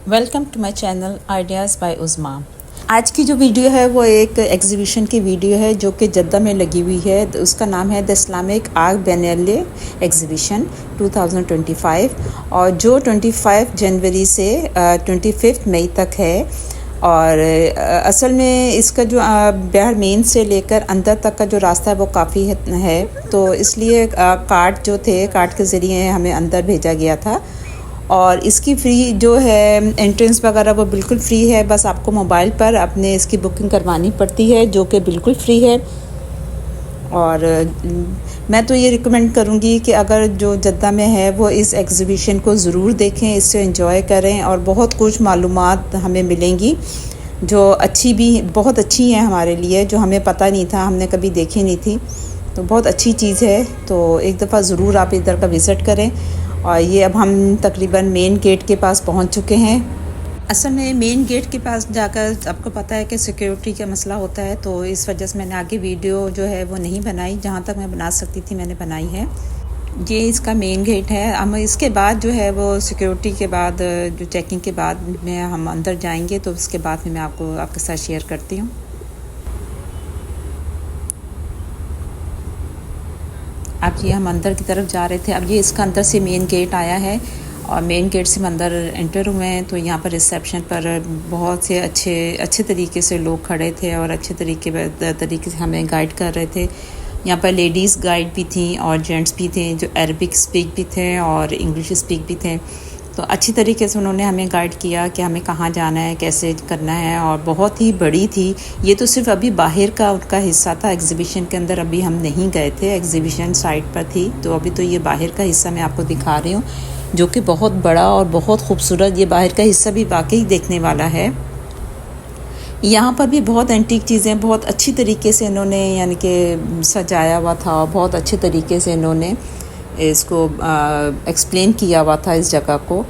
Welcome to my channel ideas by Uzma. आज की जो वीडियो है वो एक एग्जीबिशन की वीडियो है जो कि जद्दा में लगी हुई है। उसका नाम है द इस्लामिक आर्ट बिएनेले एग्जीबिशन 2025 और जो 25 जनवरी से 25 मई तक है। और असल में इसका जो बाहर मेन से लेकर अंदर तक का जो रास्ता है वो काफ़ी है, तो इसलिए कार्ड जो थे कार्ड के ज़रिए हमें अंदर भेजा गया था। और इसकी फ़्री जो है एंट्रेंस वगैरह वो बिल्कुल फ़्री है, बस आपको मोबाइल पर अपने इसकी बुकिंग करवानी पड़ती है जो कि बिल्कुल फ़्री है। और मैं तो ये रिकमेंड करूँगी कि अगर जो जद्दा में है वो इस एग्ज़िबिशन को ज़रूर देखें, इससे एंजॉय करें और बहुत कुछ मालूमात हमें मिलेंगी जो बहुत अच्छी हैं हमारे लिए, जो हमें पता नहीं था, हमने कभी देखी नहीं थी। तो बहुत अच्छी चीज़ है, तो एक दफ़ा ज़रूर आप इधर का विज़िट करें। और ये अब हम तकरीबन मेन गेट के पास पहुंच चुके हैं। असल में मेन गेट के पास जाकर आपको पता है कि सिक्योरिटी का मसला होता है, तो इस वजह से मैंने आगे वीडियो जो है वो नहीं बनाई। जहाँ तक मैं बना सकती थी मैंने बनाई है। ये इसका मेन गेट है। हम इसके बाद जो है वो सिक्योरिटी के बाद जो चेकिंग के बाद में हम अंदर जाएंगे, तो उसके बाद में मैं आपके साथ शेयर करती हूँ। अब ये हम अंदर की तरफ जा रहे थे। अब ये इसका अंदर से मेन गेट आया है और मेन गेट से हम अंदर एंटर हुए हैं। तो यहाँ पर रिसेप्शन पर बहुत से अच्छे तरीके से लोग खड़े थे और अच्छे तरीके से हमें गाइड कर रहे थे। यहाँ पर लेडीज़ गाइड भी थी और जेंट्स भी थे जो अरबिक स्पीक भी थे और इंग्लिश स्पीक भी थे। तो अच्छी तरीके से उन्होंने हमें गाइड किया कि हमें कहाँ जाना है, कैसे करना है। और बहुत ही बड़ी थी ये, तो सिर्फ अभी बाहर का उनका हिस्सा था एग्जीबिशन के अंदर। अभी हम नहीं गए थे, एग्जीबिशन साइट पर थी, तो अभी तो ये बाहर का हिस्सा मैं आपको दिखा रही हूँ जो कि बहुत बड़ा और बहुत खूबसूरत। ये बाहर का हिस्सा भी वाकई देखने वाला है। यहाँ पर भी बहुत एंटीक चीज़ें बहुत अच्छी तरीके से इन्होंने यानी कि सजाया हुआ था। बहुत अच्छे तरीके से इन्होंने इसको एक्सप्लेन किया हुआ था इस जगह को,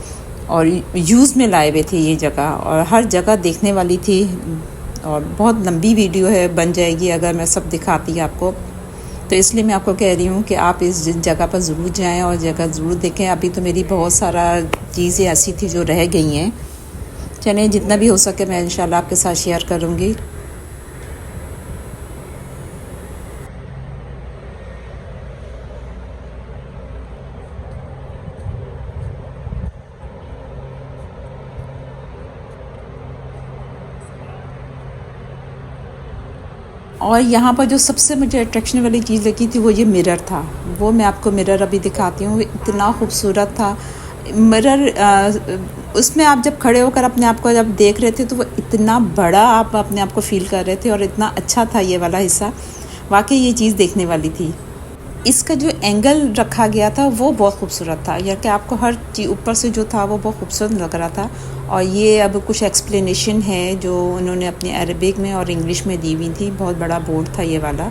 और यूज़ में लाए हुए थे ये जगह, और हर जगह देखने वाली थी। और बहुत लंबी वीडियो है, बन जाएगी अगर मैं सब दिखाती आपको, तो इसलिए मैं आपको कह रही हूँ कि आप इस जगह पर ज़रूर जाएं और जगह ज़रूर देखें। अभी तो मेरी बहुत सारा चीज़ें ऐसी थी जो रह गई हैं। चलें, जितना भी हो सके मैं इंशाल्लाह आपके साथ शेयर करूँगी। और यहाँ पर जो सबसे मुझे अट्रैक्शन वाली चीज़ लगी थी वो ये मिरर था। वो मैं आपको मिरर अभी दिखाती हूँ, इतना खूबसूरत था मिरर। उसमें आप जब खड़े होकर अपने आप को जब देख रहे थे तो वो इतना बड़ा आप अपने आप को फील कर रहे थे और इतना अच्छा था ये वाला हिस्सा। वाकई ये चीज़ देखने वाली थी। इसका जो एंगल रखा गया था वो बहुत खूबसूरत था, या कि आपको हर चीज़ ऊपर से जो था वो बहुत खूबसूरत लग रहा था। और ये अब कुछ एक्सप्लेनेशन है जो उन्होंने अपने अरबिक में और इंग्लिश में दी हुई थी। बहुत बड़ा बोर्ड था ये वाला।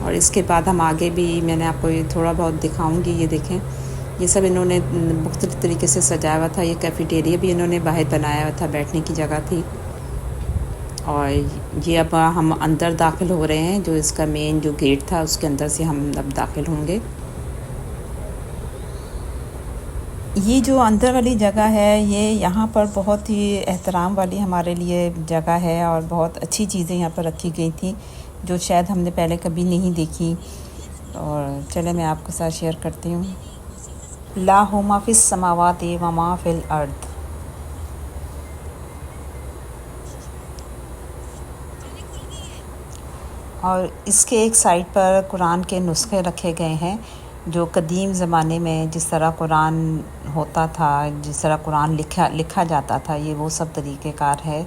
और इसके बाद हम आगे भी मैंने आपको ये थोड़ा बहुत दिखाऊंगी। ये देखें, ये सब इन्होंने मुख्तलिफ़ तरीके से सजाया हुआ था। ये कैफेटेरिया भी इन्होंने बाहर बनाया हुआ था, बैठने की जगह थी। और ये अब हम अंदर दाखिल हो रहे हैं, जो इसका मेन जो गेट था उसके अंदर से हम अब दाखिल होंगे। ये जो अंदर वाली जगह है ये यहाँ पर बहुत ही एहतराम वाली हमारे लिए जगह है और बहुत अच्छी चीज़ें यहाँ पर रखी गई थी जो शायद हमने पहले कभी नहीं देखी। और चले मैं आपके साथ शेयर करती हूँ। ला हुमा फिस समावाति व मा फिल अर्द। और इसके एक साइड पर कुरान के नुस्खे रखे गए हैं जो कदीम ज़माने में जिस तरह कुरान होता था, जिस तरह कुरान लिखा जाता था, ये वो सब तरीक़ेकार है।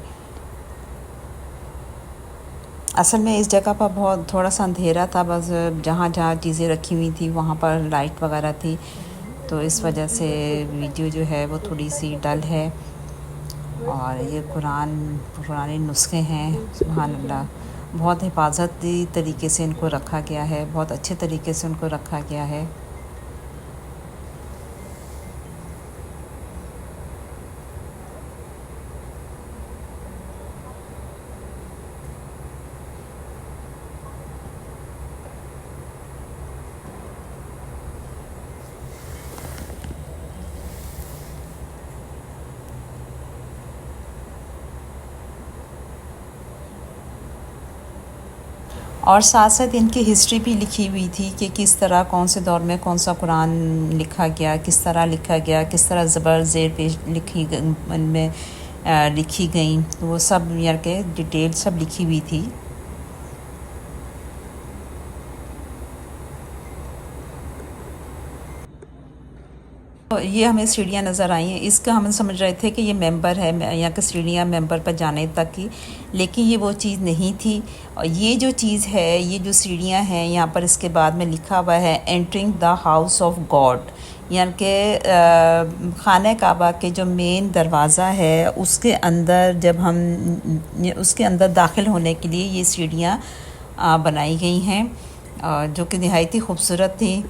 असल में इस जगह पर बहुत थोड़ा सा अंधेरा था, बस जहाँ जहाँ चीज़ें रखी हुई थी वहाँ पर लाइट वगैरह थी, तो इस वजह से वीडियो जो है वो थोड़ी सी डल है। और ये पुराने नुस्खे हैं, सुभान अल्लाह। बहुत हिफाजती तरीके से इनको रखा गया है, बहुत अच्छे तरीके से उनको रखा गया है। और साथ साथ इनकी हिस्ट्री भी लिखी हुई थी कि किस तरह कौन से दौर में कौन सा कुरान लिखा गया, किस तरह लिखा गया, किस तरह ज़बर ज़ेर पेश लिखी गई, तो वो सब यार के डिटेल सब लिखी हुई थी। तो ये हमें सीढ़ियाँ नज़र आई हैं। इसका हम समझ रहे थे कि ये मेंबर है, यहाँ की सीढ़ियाँ मेंबर पर जाने तक की, लेकिन ये वो चीज़ नहीं थी। और ये जो चीज़ है, ये जो सीढ़ियाँ हैं, यहाँ पर इसके बाद में लिखा हुआ है entering the house of God, यानी कि खाने काबा के जो मेन दरवाज़ा है उसके अंदर जब हम उसके अंदर दाखिल होने के लिए ये सीढ़ियाँ बनाई गई हैं, जो कि नहायत ही खूबसूरत थी।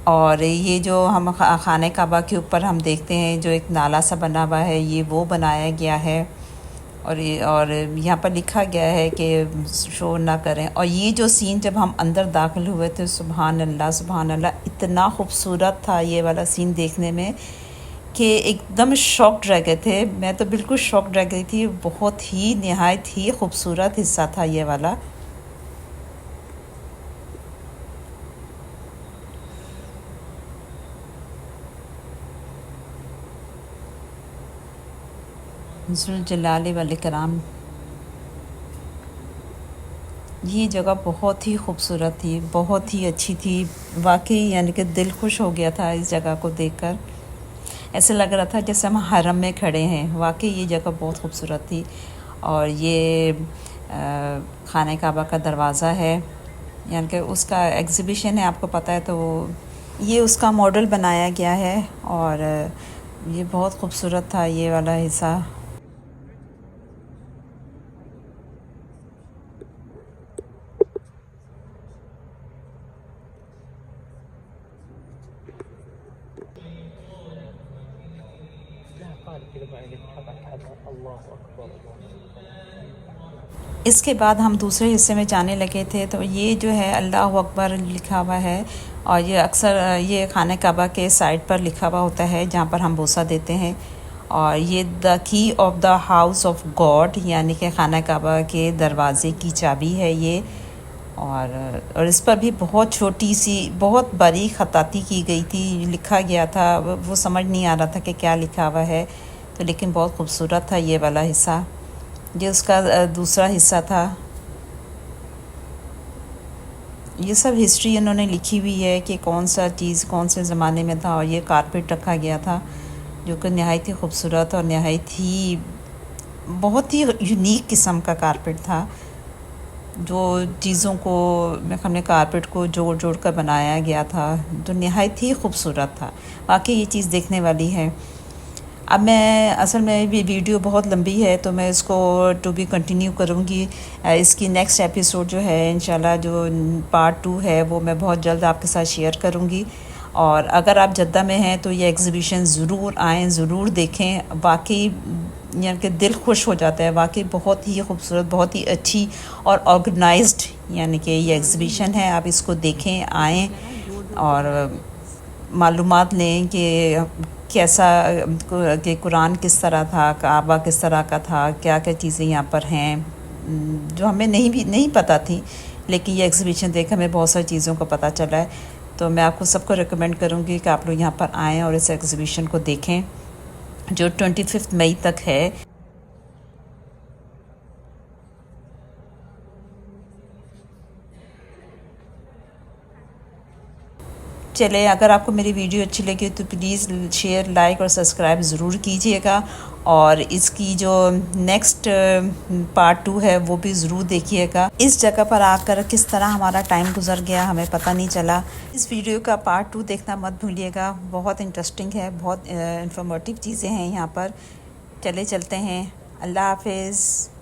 और ये जो हम खाने काबा के ऊपर हम देखते हैं जो एक नाला सा बना हुआ है, ये वो बनाया गया है। और यहाँ पर लिखा गया है कि शोर ना करें। और ये जो सीन जब हम अंदर दाखिल हुए थे, सुभान अल्लाह सुभान अल्लाह, इतना खूबसूरत था ये वाला सीन देखने में कि एकदम शॉक्ड रह गए थे। मैं तो बिल्कुल शॉक्ड रह गई थी। बहुत ही नहायत ही खूबसूरत हिस्सा था ये वाला। ज़ुल जलाल वल इकराम, ये जगह बहुत ही खूबसूरत थी, बहुत ही अच्छी थी वाकई, यानी कि दिल खुश हो गया था इस जगह को देखकर। ऐसे लग रहा था जैसे हम हरम में खड़े हैं। वाकई ये जगह बहुत खूबसूरत थी। और ये खाने काबा का दरवाज़ा है, यानी कि उसका एग्ज़िबिशन है, आपको पता है, तो ये उसका मॉडल बनाया गया है। और ये बहुत खूबसूरत था ये वाला हिस्सा। इसके बाद हम दूसरे हिस्से में जाने लगे थे, तो ये जो है अल्लाह अकबर लिखा हुआ है। और ये अक्सर ये खाने काबा के साइड पर लिखा हुआ होता है जहाँ पर हम बोसा देते हैं। और ये the key of the house of God, यानी कि खाना काबा के दरवाज़े की चाबी है ये। और इस पर भी बहुत छोटी सी बहुत बारीक खताती की गई थी, लिखा गया था, वो समझ नहीं आ रहा था कि क्या लिखा हुआ है, तो लेकिन बहुत खूबसूरत था ये वाला हिस्सा। ये उसका दूसरा हिस्सा था। ये सब हिस्ट्री इन्होंने लिखी हुई है कि कौन सा चीज़ कौन से ज़माने में था। और ये कारपेट रखा गया था जो कि नहायत ही खूबसूरत और नहायत ही बहुत ही यूनिक किस्म का कारपेट था, जो चीज़ों को हमने कारपेट को जोड़ जोड़ कर बनाया गया था, जो नहायत ही खूबसूरत था। वाकई ये चीज़ देखने वाली है। अब मैं असल में भी वीडियो बहुत लंबी है, तो मैं इसको टू बी कंटिन्यू करूँगी। इसकी नेक्स्ट एपिसोड जो है इंशाल्लाह, जो पार्ट 2 है, वो मैं बहुत जल्द आपके साथ शेयर करूँगी। और अगर आप जद्दा में हैं तो ये एग्ज़िबिशन ज़रूर आएँ, ज़रूर देखें। वाकई यानी कि दिल खुश हो जाता है। वाकई बहुत ही खूबसूरत, बहुत ही अच्छी और ऑर्गेनाइज्ड यानी कि ये एग्ज़िबिशन है। आप इसको देखें, आएँ और मालूमात लें कि कैसा कि कुरान किस तरह था, काबा किस तरह का था, क्या क्या चीज़ें यहाँ पर हैं जो हमें नहीं पता थी, लेकिन ये एग्ज़िबिशन देख हमें बहुत सारी चीज़ों का पता चला है। तो मैं आपको सबको रिकमेंड करूँगी कि आप लोग यहाँ पर आएँ और इस एग्ज़िबिशन को देखें, जो 25 मई तक है। चले, अगर आपको मेरी वीडियो अच्छी लगी तो प्लीज़ शेयर, लाइक और सब्सक्राइब ज़रूर कीजिएगा। और इसकी जो नेक्स्ट पार्ट 2 है वो भी ज़रूर देखिएगा। इस जगह पर आकर किस तरह हमारा टाइम गुजर गया हमें पता नहीं चला। इस वीडियो का पार्ट 2 देखना मत भूलिएगा, बहुत इंटरेस्टिंग है, बहुत इंफॉर्मेटिव चीज़ें हैं यहाँ पर। चले चलते हैं। अल्लाह हाफिज़।